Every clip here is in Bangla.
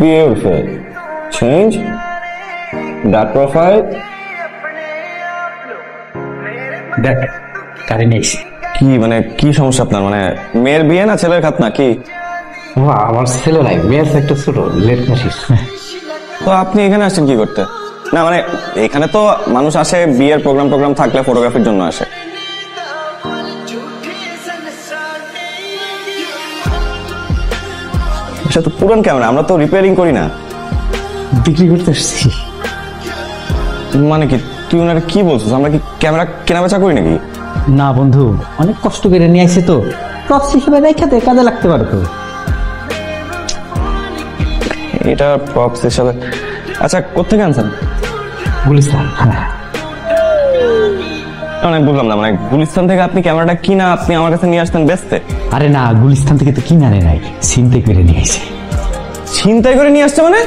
Beautiful. Change. That profile. দেখ কারে নেইছি কি মানে কি সমস্যা আপনার? মানে মেয়ের বিয়ে না ছেলের খাত না কি? আমার ছেলে নাই, মেয়ের একটা ছোট লেট মাসিস। তো আপনি এখানে আসছেন কি করতে? না মানে এখানে তো মানুষ আসে বিয়ের প্রোগ্রাম থাকলে ফটোগ্রাফির জন্য আসে। এটা তো পুরান ক্যামেরা, আমরা তো রিপেয়ারিং করি না, বিক্রি করতে আসছি। মানে কি তুই ওনারা কি বলছিস? আমরা কি ক্যামেরা কেনা বেচা করি নাকি? না বন্ধু, অনেক কষ্ট করে নিয়ে আসছে তো, প্রক্স হিসেবে রেখাতে কাজে লাগতে পারে তো। এটা প্রক্স হিসাবে। আচ্ছা কোথেকে আনছেন? গুলিস্তান। মানে বুঝলাম না, মানে গুলিস্তান থেকে আপনি ক্যামেরাটা কিনা আপনি আমার কাছে নিয়ে আসতেন বেচতে? আরে না, গুলিস্তান থেকে তো কিনে আনে নাই, ছিনতাই করে নিয়ে আসছে। ছিনতাই করে নিয়ে আসছে মানে?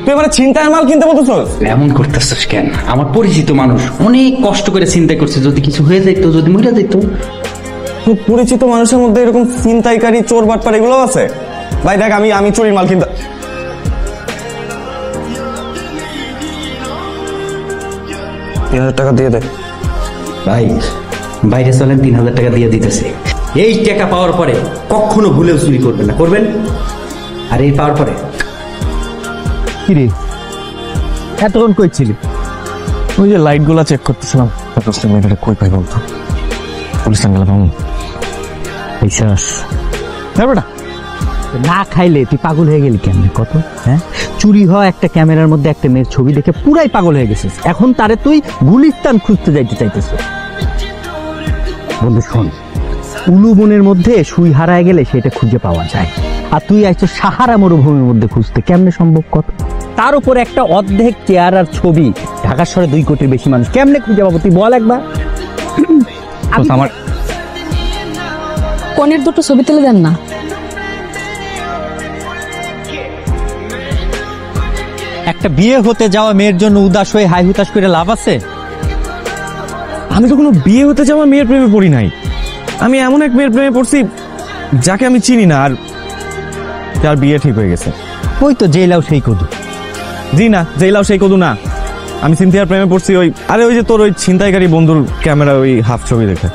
তুই মানে ছিনতাইয়ের মাল কিনতে বলতেছস? এমন করতেছিস কেন? আমার পরিচিত মানুষ অনেক কষ্ট করে চিন্তা করছে, যদি কিছু হয়ে যেত, যদি মরে যেত। তুই পরিচিত মানুষের মধ্যে এরকম ছিনতাইকারী চোর বাটপার এগুলো আছে? ভাই দেখ আমি চুরির মাল কিনতে। 3,000 টাকা দিয়ে দে। ভাই বাইরে চলেন, 3,000 টাকা দিয়ে দিতেছে। এই টাকা পাওয়ার পরে কখনো ভুলেও চুরি করবেন না, করবেন? আর এই পাওয়ার পরে কিরে এতক্ষণ কই ছিলি? ওই যে লাইট গুলা চেক করতেছিলাম। কই পাই বলতো? পুলিশ গেল বেটা না খাইলে তুই পাগল হয়ে গেলি কেমনে কত? হ্যাঁ, চুরি হয় একটা ক্যামেরার মধ্যে একটা মেয়ের ছবি দেখে পুরাই পাগল হয়ে গেছিস। এখন তারে তুই গুলিস্তান খুঁজতে যাইতে চাইতেছ। বন্ধু শোন, উলু বনের মধ্যে সুই হারায় গেলে সেটা খুঁজে পাওয়া যায়, আর তুই আইছো সাহারা মরুভূমির মধ্যে খুঁজতে, কেমনে সম্ভব কত? তার উপর একটা অর্ধেক চেয়ার আর ছবি, ঢাকা শহরে 2 কোটির বেশি মানুষ, কেমনে খুঁজে পাবো তুই বল একবার? আমার কোনের দুটো ছবি তুলে দেন না। একটা বিয়ে হতে যাওয়া মেয়ের জন্য উদাস হয়ে হাই হুতাশ করে লাভ আছে? আমি তো কোনো বিয়ে হতে যাওয়া মেয়ের প্রেমে পড়ি নাই। আমি এমন এক মেয়ের প্রেমে পড়ছি যাকে আমি চিনি না, আর যার বিয়ে ঠিক হয়ে গেছে। ওই তো জেলাও সেই কদু। জি না, জেলাও সেই কদু না। আমি সিনথিয়ার প্রেমে পড়ছি ওই যে তোর ওই ছিনতাইকারী বন্ধুর ক্যামেরা ওই হাফ ছবি দেখে।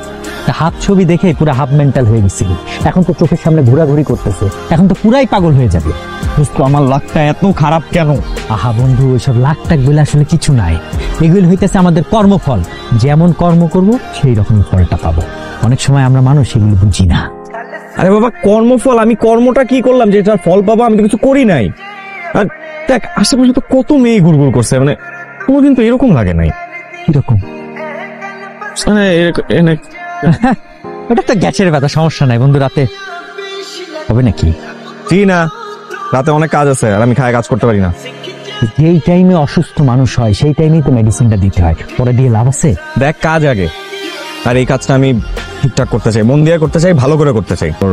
হাফ ছবি দেখে পুরো হাফ মেন্টাল হয়ে গেছিল, এখন তো চোখের সামনে ঘোরাঘুরি করতেছে, এখন তো পুরাই পাগল হয়ে যাবে। দোস্ত আমার লাকটা এত খারাপ কেন? আহা বন্ধু, ওইসব লাখ টাক বলে আসলে কিছু নাই, এগুলো হইতেছে আমাদের কর্মফল। যেমন কর্ম করব সেই রকম ফলটা পাবো। অনেক সময় আমরা মানুষ এগুলো বুঝি না। আরে বাবা কর্মফল, আমি কর্মটা কি করলাম যে এটার ফল পাবো? আমি তো কিছু করি নাই। আর দেখ আশেপাশে তো কত মেয়ে ঘুরঘুর করছে, মানে কোনোদিন তো এরকম লাগে নাই। কিরকম? ওটা তো গ্যাসের ব্যথা, সমস্যা নাই বন্ধু, রাতে হবে নাকি? জি না, রাতে অনেক কাজ আছে আর আমি খায় কাজ করতে পারি না। যেই টাইমে অসুস্থ মানুষ হয় সেই টাইমেই তো মেডিসিনটা দিতে হয়, পরে দিয়ে লাভ আছে? দেখ কাজ আগে, আর এই কাজটা আমি ঠিকঠাক করতে চাই, মন দিয়ে করতে চাই, ভালো করে করতে চাই। তোর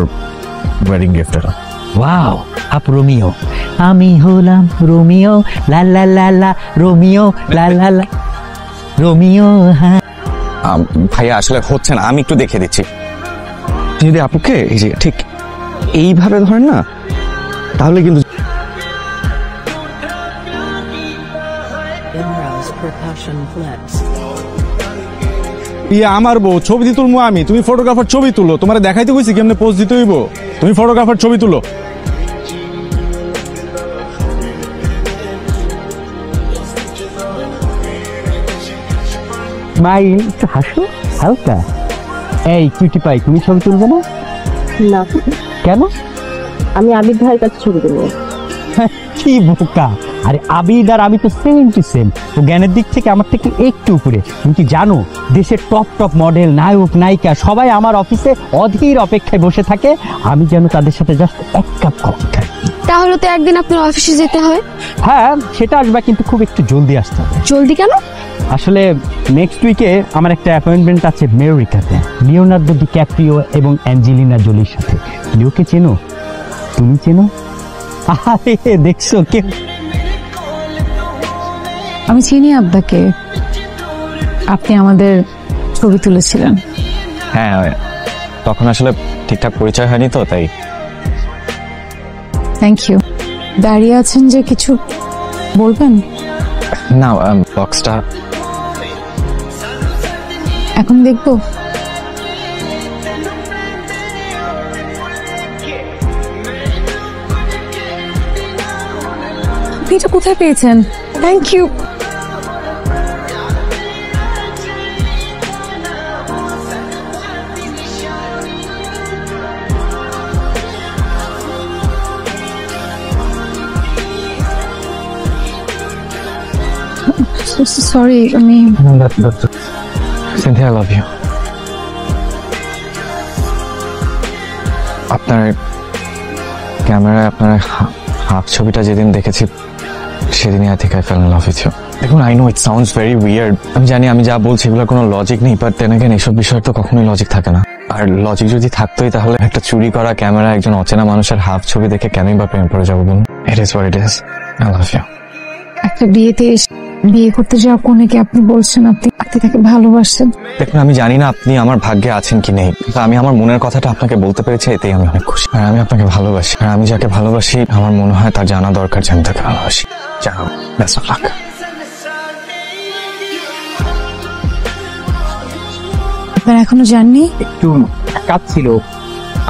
ওয়েডিং গিফট এটা। ওয়াও, আপ রোমিও, আমি হলাম রোমিও, লা লা লা লা রোমিও, লা লা লা রোমিও। হ্যাঁ ভাইয়া আসলে হচ্ছে না, আমি একটু দেখে দিচ্ছি। যদি আপুকে এই যে ঠিক এইভাবে ধরেন না, তাহলে কিন্তু আমার বউ ছবি দিতে তুলবো আমি, তুমি ফটোগ্রাফার ছবি তুলো। তোমার দেখাইতে কইছি কেমনে পোজ দিতে হইব, তুমি ফটোগ্রাফার ছবি তুলো। মাই একটু হাসো হালকা। এই কিউটি পাই, তুমি ছবি তুলবে না? না। কেন? আমি আবিদ ভাইয়ের কাছে ছবি তুলবো। কি বোকা! আরে আবিদ আর আমি তো সেম টু সেম, ও জ্ঞানের দিক থেকে আমার থেকে একটু উপরে। তুমি কি জানো দেশের টপ মডেল, নায়ক নায়িকা সবাই আমার অফিসে অধীর অপেক্ষায় বসে থাকে, আমি যেন তাদের সাথে জাস্ট 1 কাপ কফি খাই। তাহলে তো একদিন আপনার অফিসে যেতে হয়। হ্যাঁ সেটা আসবে, কিন্তু খুব একটু জলদি আসতে হবে। জলদি কেন? আসলে নেক্সট উইকে আমার একটা অ্যাপয়েন্টমেন্ট আছে আমেরিকাতে, লিওনার্দো ডিক্যাপ্রিও এবং অ্যাঞ্জেলিনা জোলির সাথে। লিওকে চেনো? তুমি চেনো? আরে দেখছো কে? আমি চিনি আব্বাকে, আপনি আমাদের ছবি তুলেছিলেন। হ্যাঁ তখন আসলে ঠিকঠাক পরিচয় হয়নি তো তাই। Thank you. দাঁড়িয়ে আছেন যে, কিছু বলবেন? না, বক্সটা এখন দেখবো? আপনি এটা কোথায় পেয়েছেন? Thank you. সরি, আমি সিনথিয়া, আই লাভ ইউ। আপনার ক্যামেরায় আপনার হাফ ছবিটা যেদিন দেখেছি সেদিনই I think I fell in love with you. দেখুন, I know it sounds very weird, আমি জানি আমি যা বলছি এগুলোর কোনো লজিক নেই, বাট দেন अगेन এইসব বিষয়ের তো কখনোই লজিক থাকে না। আর লজিক যদি থাকতোই তাহলে একটা চুরি করা ক্যামেরা একজন অচেনা মানুষের হাফ ছবি দেখে কেনই বা প্রেম পড়ে যাবো বলুন? It is what it is. I love you. একটা বিয়েতে বিয়ে করতে যাওয়া কনেকে আপনি বলছেন আপনি তাকে ভালোবাসেন। দেখুন, আমি জানি না আপনি আমার ভাগ্যে আছেন কি নেই, কিন্তু আমি আমার মনের কথাটা আপনাকে বলতে পেরেছি, এতেই আমি অনেক খুশি। আর আমি আপনাকে ভালোবাসি, আর আমি যাকে ভালোবাসি আমার মনে হয় তার জানা দরকার যে আমি তাকে ভালোবাসি। জানো, বেস্ট অফ লাক। আপনারা এখনো যাননি? একটু কাজ ছিল,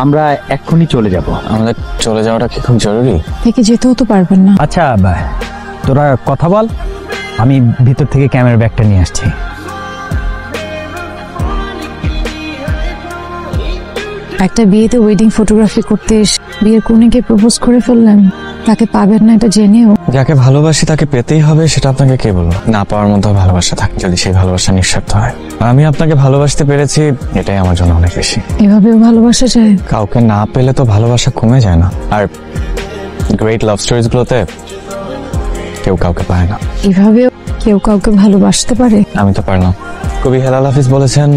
আমরা এক্ষুনি চলে যাব। আমাদের চলে যাওয়াটা কি খুব জরুরি? থেকে যেতেও তো পারবেন না। আচ্ছা, তোরা কথা বল, আমি ভিতর থেকে ক্যামেরা ব্যাগটা নিয়ে আসছি। একটা বিয়েতে ওয়েডিং ফটোগ্রাফি করতে এসে বিয়ের কনেকে প্রপোজ করে ফেললেন, তাকে পাবেন না এটা জেনেও। যাকে ভালোবাসি তাকে পেতেই হবে, সেটা আপনাকে কে বললো? না পাওয়ার মধ্যে ভালোবাসা থাকে যদি সেই ভালোবাসা নিঃস্বার্থ হয়। আর আমি আপনাকে ভালোবাসতে পেরেছি, এটাই আমার জন্য অনেক বেশি। এভাবেও ভালোবাসা যায়? কাউকে না পেলে তো ভালোবাসা কমে যায় না, আর গ্রেট লাভ স্টোরিজ গুলোতে কেউ কাউকে পায় না। এভাবেও কেউ কাউকে ভালোবাসতে পারে? আমি তো পারলাম। কবি হেলাল হাফিজ বলেছেন,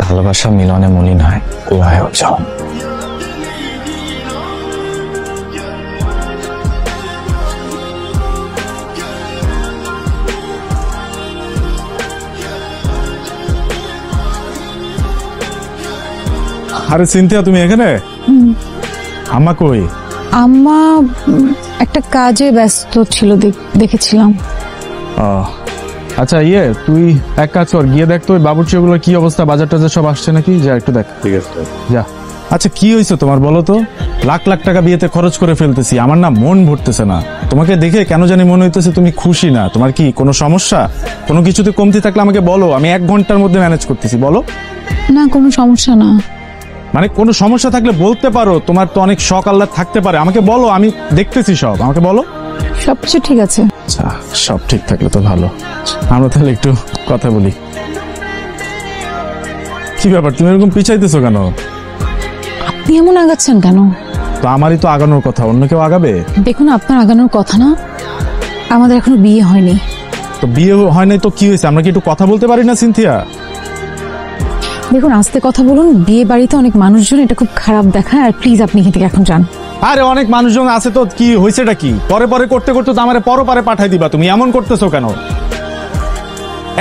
ভালোবাসা মিলনে মলিন হয়, কুয়ায় উজ্জ্বল। আরে সিনথিয়া, তুমি এখানে? আম্মা কই? আম্মা একটা কাজে ব্যস্ত ছিল, দেখেছিলাম। আচ্ছা, তুই এক কাজ কর, গিয়ে দেখ তো ওই বাবুর্চি ওগুলো কি অবস্থা, বাজার টাজার সব আসছে নাকি, যা একটু দেখ। ঠিক আছে, যা। আচ্ছা, কি হয়েছে তোমার বলো তো? লাখ লাখ টাকা বিয়েতে খরচ করে ফেলতেছি, আমার না মন ভরতেছে না। তোমাকে দেখে কেন জানি মনে হইতেছে তুমি খুশি না। তোমার কি কোনো সমস্যা? কোনো কিছুতে কমতি থাকলে আমাকে বলো, আমি 1 ঘন্টার মধ্যে ম্যানেজ করতেছি। বলো না, কোনো সমস্যা না। মানে কোনো সমস্যা থাকলে বলতে পারো, তোমার তো অনেক শখ আল্লাহ থাকতে পারে, আমাকে বলো, আমি দেখতেছি সব, আমাকে বলো। সবকিছু ঠিক আছে। আচ্ছা, সব ঠিক থাকলে তো ভালো। আমরা তাহলে একটু কথা বলি। কি ব্যাপার, তুমি এরকম পিছাইতেছো কেন? আপনি এমন আগাচ্ছেন কেন? তো আমারই তো আগানোর কথা, অন্য কেউ আগাবে? দেখুন, আপনার আগানোর কথা না, আমাদের এখনো বিয়ে হয়নি। তো বিয়ে হয় নাই তো কি হয়েছে? আমরা কি একটু কথা বলতে পারি না সিনথিয়া? দেখুন, আস্তে কথা বলুন, বিয়ে বাড়িতে অনেক মানুষজন, এটা খুব খারাপ দেখায়। আর প্লিজ আপনি এখান থেকে এখন যান। আরে অনেক মানুষজন আছে তো কি হয়েছেটা কি? পরে পরে করতে করতে তো আমারে পরপারে পাঠাই দিবা, তুমি এমন করতেছো কেন?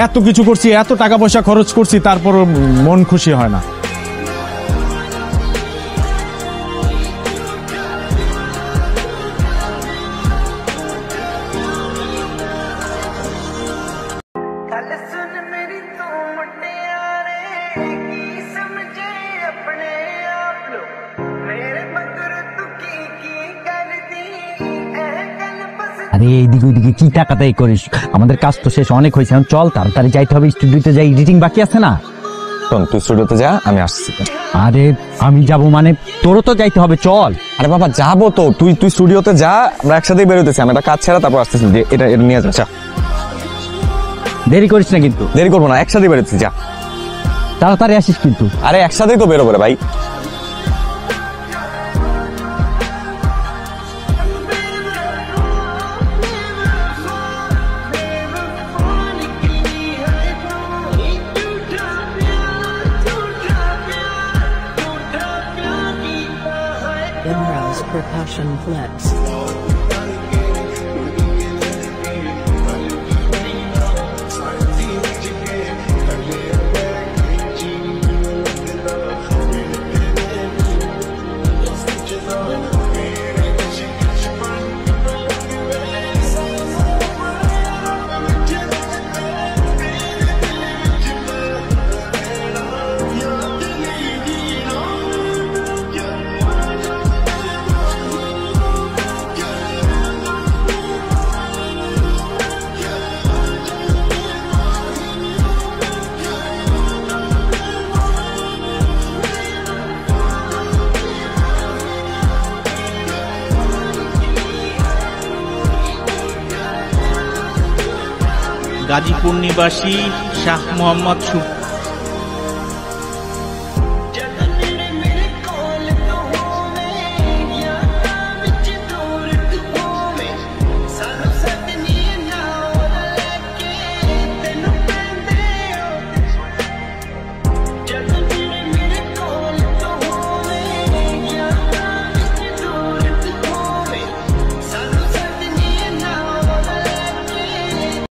এত কিছু করছি, এত টাকা পয়সা খরচ করছি, তারপর মন খুশি হয় না। আরে এইদিকে ওইদিকে কি টাকাটাই করিস, আমাদের কাজ তো শেষ অনেক হয়েছে, এখন চল তাড়াতাড়ি যাইতে হবে, স্টুডিওতে যাই, এডিটিং বাকি আছে না। শোন, তুই স্টুডিওতে যা, আমি আসছি। আরে আমি যাব মানে তোরও তো যাইতে হবে, চল। আরে বাবা, যাবো তো, তুই স্টুডিওতে যা, আমরা একসাথেই বেরোতেছি। আমি একটা কাজ ছেড়ে তারপর আসতেছি, এটা নিয়ে যা। দেরি করিস না কিন্তু। দেরি করবো না, একসাথেই বেরোতেছি, যা। তাড়াতাড়ি আসিস কিন্তু। আরে একসাথেই তো বেরোবো রে ভাই। Imro's Percussion Flex. গাজীপুর নিবাসী শাহ মোহাম্মদ সুপ্পি